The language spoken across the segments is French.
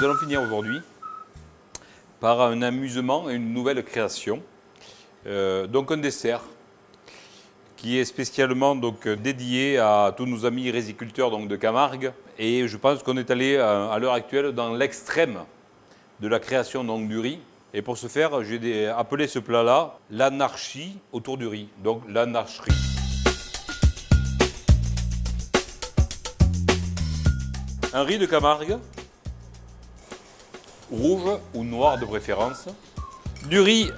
Nous allons finir aujourd'hui par un amusement et une nouvelle création. Donc un dessert qui est spécialement dédié à tous nos amis riziculteurs de Camargue. Et je pense qu'on est allé à l'heure actuelle dans l'extrême de la création du riz. Et pour ce faire, j'ai appelé ce plat-là l'anarchie autour du riz, donc l'anarcherie. Un riz de Camargue, rouge ou noir de préférence. Du riz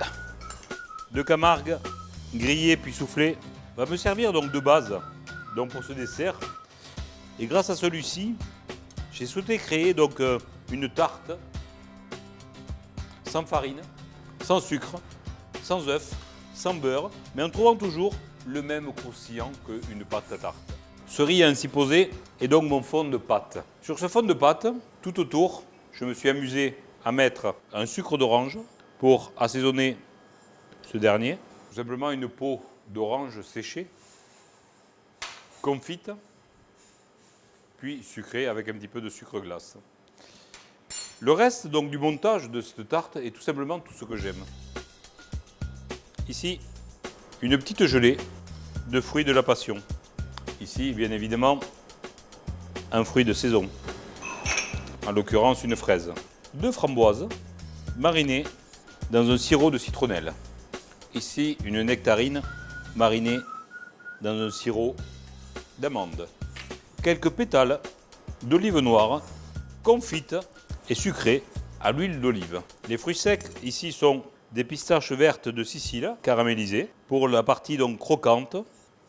de Camargue, grillé puis soufflé, va me servir donc de base pour ce dessert. Et grâce à celui-ci, j'ai souhaité créer une tarte sans farine, sans sucre, sans œuf, sans beurre, mais en trouvant toujours le même croustillant qu'une pâte à tarte. Ce riz ainsi posé est donc mon fond de pâte. Sur ce fond de pâte, tout autour, je me suis amusé à mettre un sucre d'orange pour assaisonner ce dernier. Tout simplement une peau d'orange séchée, confite, puis sucrée avec un petit peu de sucre glace. Le reste du montage de cette tarte est tout simplement tout ce que j'aime. Ici, une petite gelée de fruits de la passion. Ici, bien évidemment, un fruit de saison, en l'occurrence une fraise. 2 framboises marinées dans un sirop de citronnelle. Ici, une nectarine marinée dans un sirop d'amande. Quelques pétales d'olive noire confites et sucrées à l'huile d'olive. Les fruits secs ici sont des pistaches vertes de Sicile caramélisées pour la partie croquante.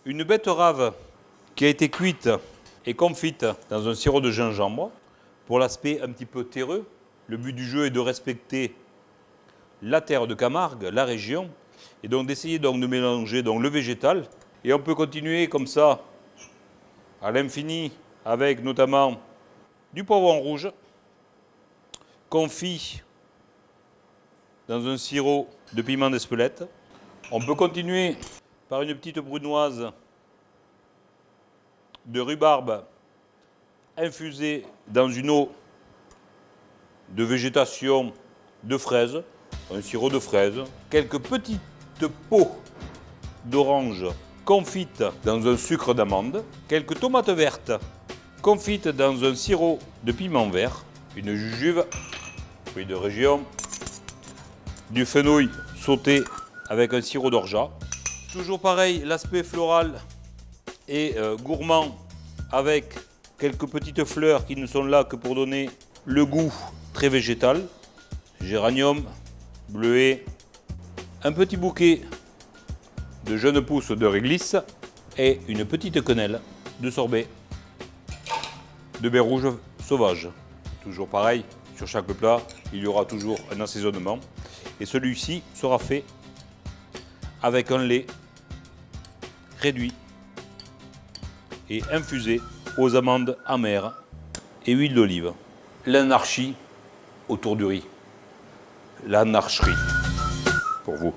Une betterave qui a été cuite et confite dans un sirop de gingembre pour l'aspect un petit peu terreux. Le but du jeu est de respecter la terre de Camargue, la région, et donc d'essayer de mélanger le végétal. Et on peut continuer comme ça à l'infini avec notamment du poivron rouge confit dans un sirop de piment d'Espelette. On peut continuer par une petite brunoise de rhubarbe infusée dans une eau de végétation de fraises, un sirop de fraises, quelques petites peaux d'orange confites dans un sucre d'amande, quelques tomates vertes confites dans un sirop de piment vert, une jujuve, fruit de région, du fenouil sauté avec un sirop d'orgeat. Toujours pareil, l'aspect floral et gourmand avec quelques petites fleurs qui ne sont là que pour donner le goût très végétal. Géranium, bleuet, un petit bouquet de jeunes pousses de réglisse et une petite quenelle de sorbet de baies rouges sauvages. Toujours pareil, sur chaque plat, il y aura toujours un assaisonnement. Et celui-ci sera fait avec un lait réduit et infusé aux amandes amères et huile d'olive. L'anarchie autour du riz. L'anarcherie pour vous.